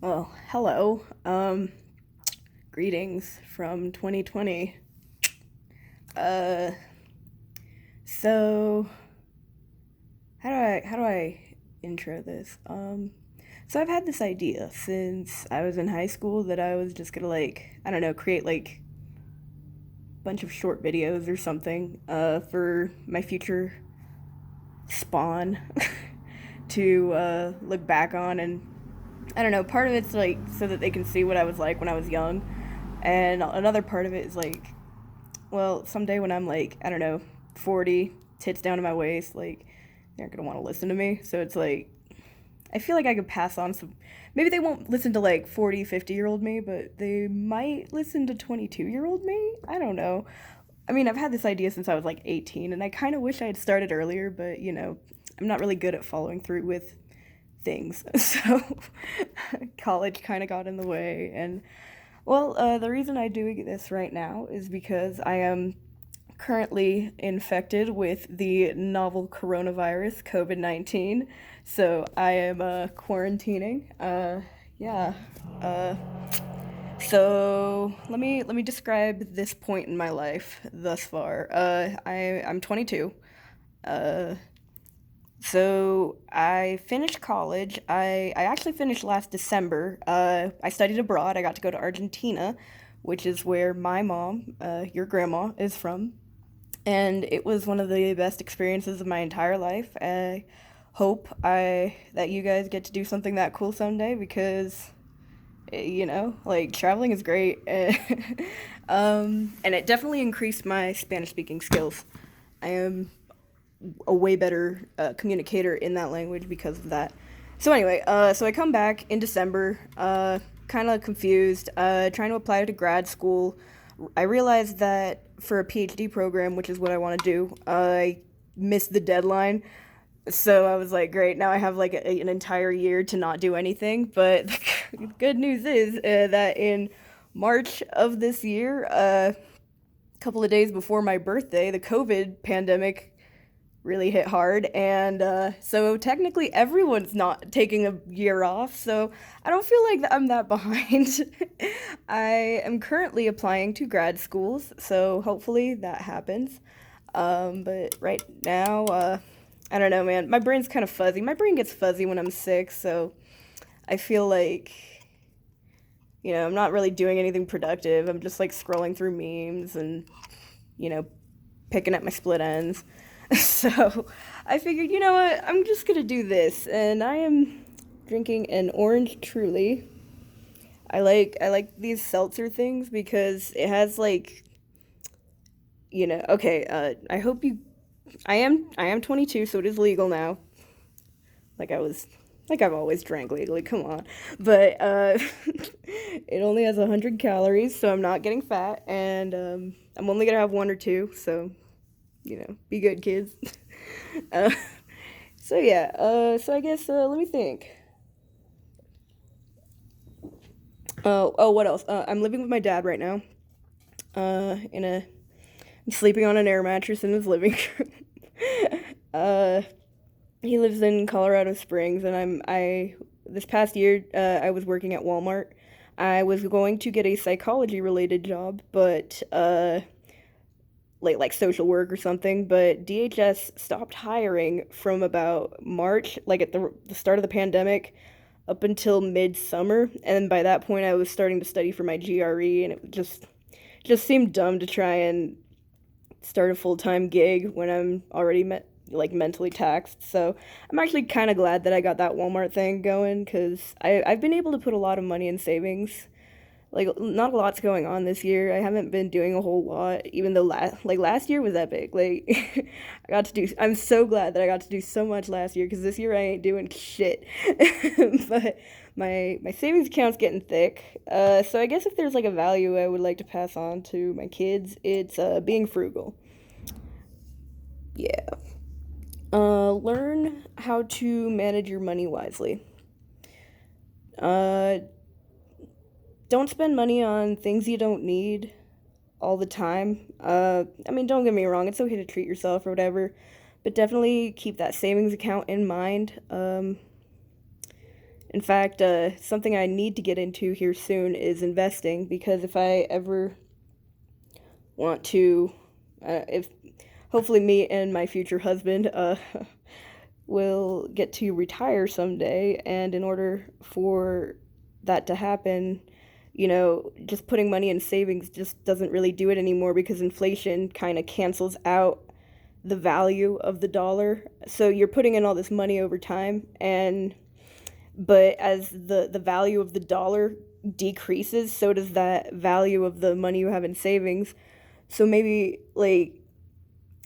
Well, hello. Greetings from 2020. Uh, so how do I intro this? So I've had this idea since I was in high school that I was just gonna I don't know, create like a bunch of short videos or something for my future spawn to look back on. And I don't know, part of it's like so that they can see what I was like when I was young, and another part of it is like, well, someday when I'm like, I don't know, 40, tits down to my waist, like, they're not gonna want to listen to me. So it's like, I feel like I could pass on some. Maybe they won't listen to like 40, 50-year-old me, but they might listen to 22-year-old me. I don't know. I mean, I've had this idea since I was like 18, and I kind of wish I had started earlier, but I'm not really good at following through with things. So college kind of got in the way. And well, the reason I'm doing this right now is because I am currently infected with the novel coronavirus, COVID 19. So I am quarantining. Yeah. Uh, so let me describe this point in my life thus far. I'm 22. Uh, so I finished college. I actually finished last December. I studied abroad. I got to go to Argentina, which is where my mom, your grandma, is from. And it was one of the best experiences of my entire life. I hope I that you guys get to do something that cool someday because like traveling is great. And it definitely increased my Spanish speaking skills. I am a way better communicator in that language because of that. So anyway, so I come back in December, kind of confused, trying to apply to grad school. I realized that for a PhD program, which is what I want to do, I missed the deadline. So I was like, great, now I have like an entire year to not do anything. But the good news is that in March of this year, a couple of days before my birthday, the COVID pandemic really hit hard, and so technically everyone's not taking a year off, so I don't feel like I'm that behind. I am currently applying to grad schools, so hopefully that happens. But right now, I don't know, man, my brain's kind of fuzzy. My brain gets fuzzy when I'm sick, so I feel like I'm not really doing anything productive. I'm just like scrolling through memes and you know picking at my split ends. So I figured, you know what, I'm just gonna do this, and I am drinking an orange Truly. I like these seltzer things because it has like okay. I hope you. I am 22, so it is legal now. Like I was, like I've always drank legally. Come on, but it only has 100 calories, so I'm not getting fat, and I'm only gonna have one or two. So be good, kids. uh, So yeah, so I guess let me think. Oh, what else? I'm living with my dad right now. I'm sleeping on an air mattress in his living room. uh, he lives in Colorado Springs, and I this past year I was working at Walmart. I was going to get a psychology related job, but like social work or something, but DHS stopped hiring from about March, like at the start of the pandemic, up until midsummer, and by that point I was starting to study for my GRE, and it just seemed dumb to try and start a full-time gig when I'm already like mentally taxed. So I'm actually kind of glad that I got that Walmart thing going because I've been able to put a lot of money in savings. Like not a lot's going on this year. I haven't been doing a whole lot, even though last year was epic. Like I got to do. I'm so glad that I got to do so much last year because this year I ain't doing shit. But my savings account's getting thick. So I guess if there's like a value I would like to pass on to my kids, it's being frugal. Yeah. Learn how to manage your money wisely. Uh, don't spend money on things you don't need all the time. I mean, don't get me wrong, it's okay to treat yourself or whatever, but definitely keep that savings account in mind. In fact, something I need to get into here soon is investing because if I ever want to, if hopefully me and my future husband will get to retire someday, and in order for that to happen, just putting money in savings just doesn't really do it anymore because inflation kind of cancels out the value of the dollar. So you're putting in all this money over time, and but as the value of the dollar decreases, so does that value of the money you have in savings. So maybe like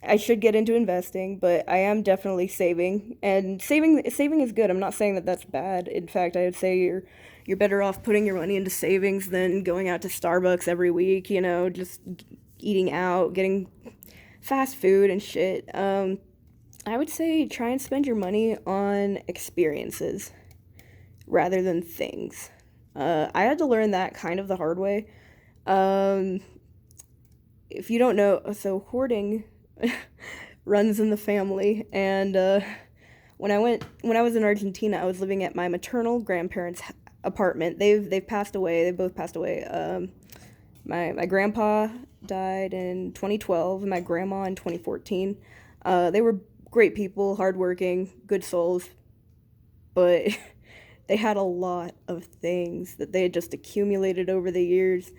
I should get into investing, but I am definitely saving. And saving is good. I'm not saying that that's bad. In fact, I would say you're better off putting your money into savings than going out to Starbucks every week, just eating out, getting fast food and shit. I would say try and spend your money on experiences rather than things. I had to learn that kind of the hard way. Um, if you don't know, so hoarding runs in the family, and when I was in Argentina, I was living at my maternal grandparents' apartment. They've passed away. They both passed away. My grandpa died in 2012, and my grandma in 2014. They were great people, hardworking, good souls, but they had a lot of things that they had just accumulated over the years.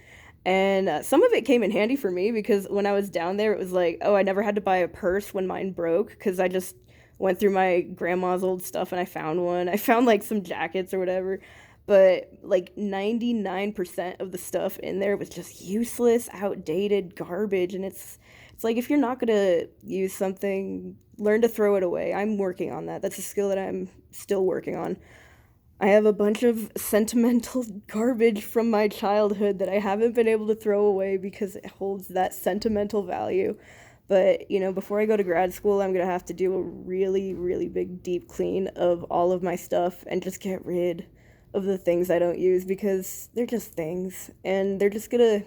And some of it came in handy for me because when I was down there, it was like, oh, I never had to buy a purse when mine broke because I just went through my grandma's old stuff and I found one. I found like some jackets or whatever. But like 99% of the stuff in there was just useless, outdated garbage. And it's like if you're not going to use something, learn to throw it away. I'm working on that. That's a skill that I'm still working on. I have a bunch of sentimental garbage from my childhood that I haven't been able to throw away because it holds that sentimental value. But, before I go to grad school, I'm going to have to do a really, really big deep clean of all of my stuff and just get rid of the things I don't use because they're just things and they're just going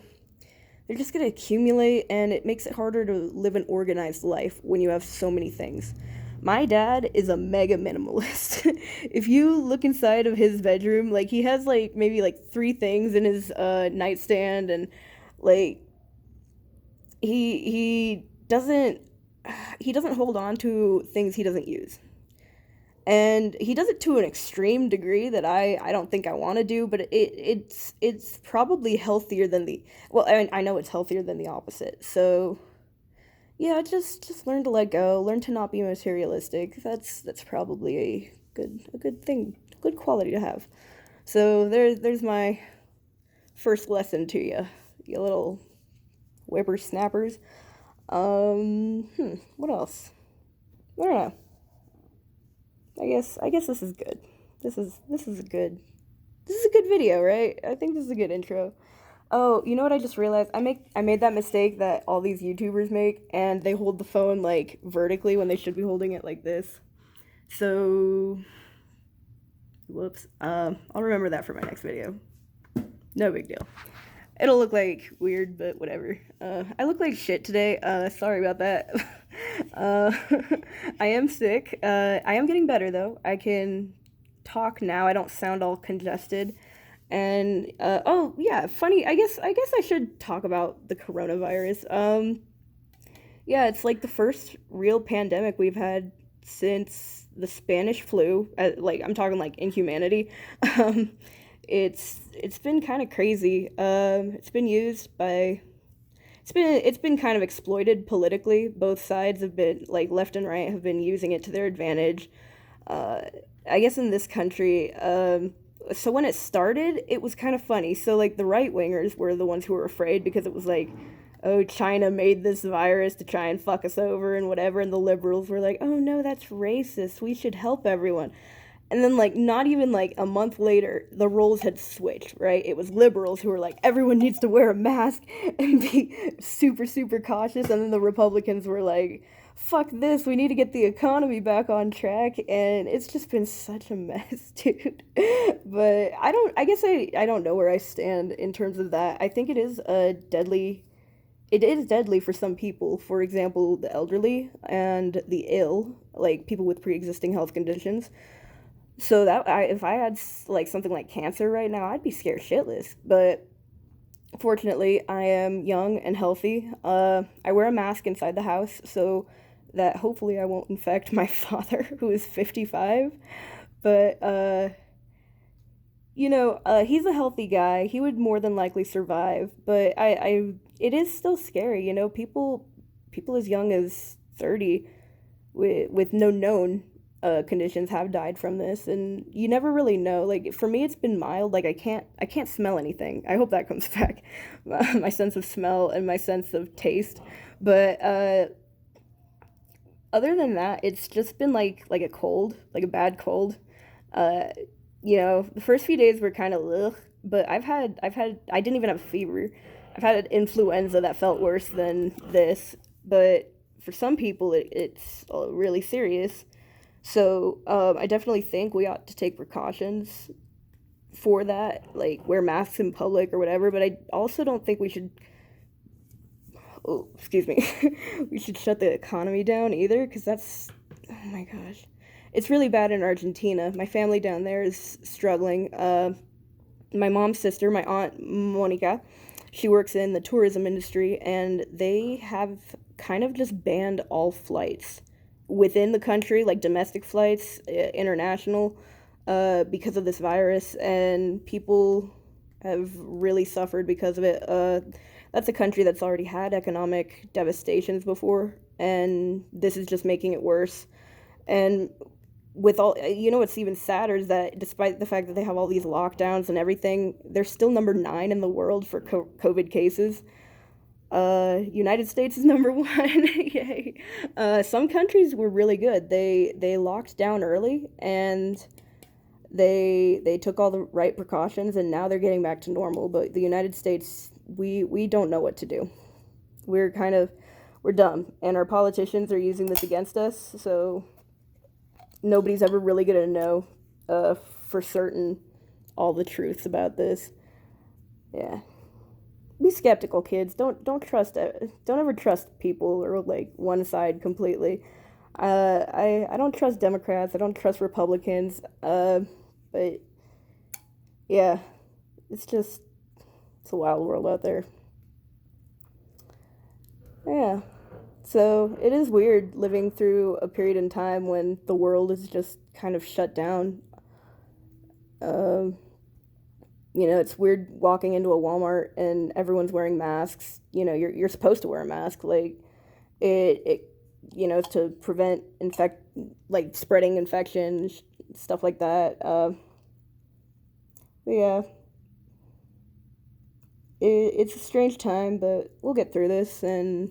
to accumulate, and it makes it harder to live an organized life when you have so many things. My dad is a mega minimalist. If you look inside of his bedroom, like he has like maybe like three things in his nightstand, and like he doesn't he doesn't hold on to things he doesn't use. And he does it to an extreme degree that I don't think I want to do, but it's probably healthier than the well, I know it's healthier than the opposite. So yeah, just learn to let go, learn to not be materialistic. That's probably a good thing, good quality to have. So there's my first lesson to you, you little whippersnappers. What else? I don't know. I guess this is good. This is a good video, right? I think this is a good intro. Oh, you know what I just realized? I made that mistake that all these YouTubers make, and they hold the phone like vertically when they should be holding it like this. So, whoops. I'll remember that for my next video. No big deal. It'll look like weird, but whatever. I look like shit today. Sorry about that. uh, I am sick. I am getting better though. I can talk now. I don't sound all congested. And oh yeah, funny. I guess I should talk about the coronavirus. Yeah, it's like the first real pandemic we've had since the Spanish flu. Like I'm talking like in humanity. Um, it's been kind of crazy. It's been used by it's been kind of exploited politically. Both sides have been like left and right have been using it to their advantage. Uh, I guess in this country, so when it started, it was kind of funny. So like the right wingers were the ones who were afraid because it was like, oh, China made this virus to try and fuck us over and whatever, and the liberals were like, oh no, that's racist. We should help everyone. And then, like, not even like a month later, the roles had switched, right? It was liberals who were like, everyone needs to wear a mask and be super, super cautious. And then the Republicans were like, fuck this, we need to get the economy back on track. And it's just been such a mess, dude. But I don't know where I stand in terms of that. I think it is deadly for some people. For example, the elderly and the ill, like people with pre existing health conditions. So if I had like something like cancer right now, I'd be scared shitless. But fortunately, I am young and healthy. I wear a mask inside the house so that hopefully I won't infect my father, who is 55. But he's a healthy guy. He would more than likely survive. But it is still scary. People as young as 30 with no known conditions have died from this, and you never really know. Like for me, it's been mild. Like I can't smell anything. I hope that comes back, my sense of smell and my sense of taste. But other than that, it's just been like a cold, like a bad cold. Uh, the first few days were kind of ugh, but I didn't even have a fever. I've had influenza that felt worse than this, but for some people it's really serious. So I definitely think we ought to take precautions for that, like wear masks in public or whatever. But I also don't think we should. Oh, excuse me. We should shut the economy down either, because that's. Oh my gosh, it's really bad in Argentina. My family down there is struggling. My mom's sister, my aunt Monica, she works in the tourism industry, and they have kind of just banned all flights within the country, like domestic flights, international, because of this virus, and people have really suffered because of it. That's a country that's already had economic devastations before, and this is just making it worse. And with all, what's even sadder is that despite the fact that they have all these lockdowns and everything, they're still number 9 in the world for COVID cases. United States is number 1. Yay. Some countries were really good. They locked down early, and they took all the right precautions, and now they're getting back to normal. But the United States, we don't know what to do. We're dumb, and our politicians are using this against us. So nobody's ever really gonna know for certain all the truths about this. Yeah, be skeptical, kids. Don't ever trust people or like one side completely. I don't trust Democrats. I don't trust Republicans. But yeah, it's just it's a wild world out there. Yeah. So it is weird living through a period in time when the world is just kind of shut down. Um, it's weird walking into a Walmart and everyone's wearing masks. You're supposed to wear a mask. Like it to prevent infect like spreading infection, stuff like that. But yeah, it's a strange time, but we'll get through this. And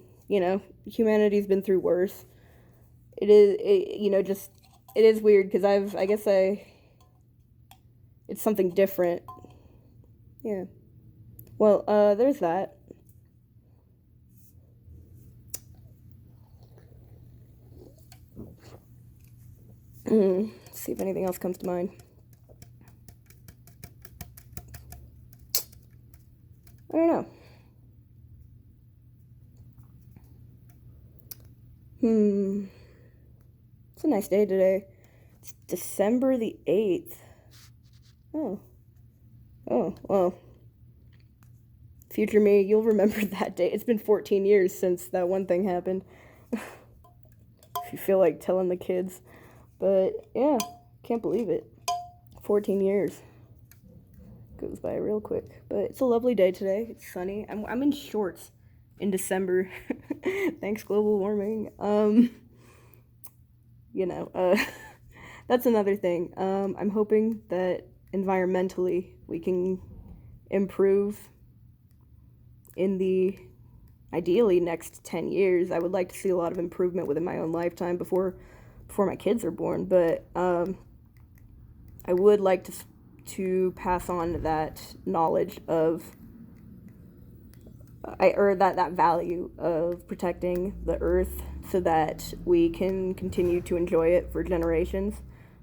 humanity's been through worse. Just it is weird because I guess it's something different. Yeah. Well, there's that. Let's see if anything else comes to mind. I don't know. Hmm. It's a nice day today. It's December the 8th. Oh. Oh, well. Future me, you'll remember that day. It's been 14 years since that one thing happened. If you feel like telling the kids. But yeah, can't believe it. 14 years. Goes by real quick. But it's a lovely day today. It's sunny. I'm in shorts in December. Thanks, global warming. You know, uh, that's another thing. I'm hoping that environmentally we can improve in the ideally next 10 years. I would like to see a lot of improvement within my own lifetime before my kids are born, but I would like to pass on that knowledge of or that value of protecting the earth so that we can continue to enjoy it for generations,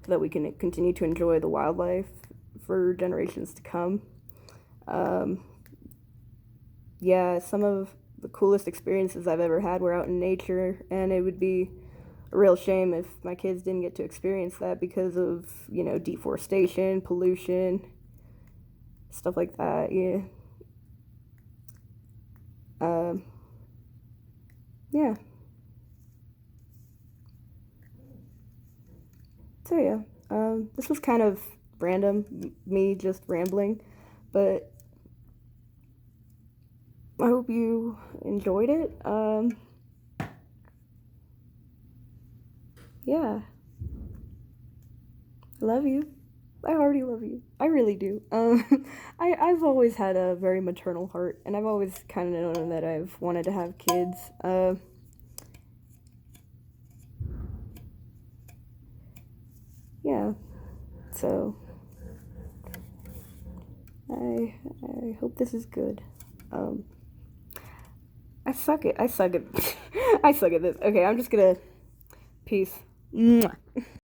so that we can continue to enjoy the wildlife for generations to come. Um, yeah, some of the coolest experiences I've ever had were out in nature, and it would be a real shame if my kids didn't get to experience that because of, deforestation, pollution, stuff like that. Yeah. Um, yeah. So yeah. This was kind of random, me just rambling, but I hope you enjoyed it. Yeah. I love you. I already love you. I really do. I've always had a very maternal heart, and I've always kind of known that I've wanted to have kids. Yeah. So I hope this is good. Um, I suck it. I suck at. I suck at this. Okay, I'm just gonna. Peace. Mwah.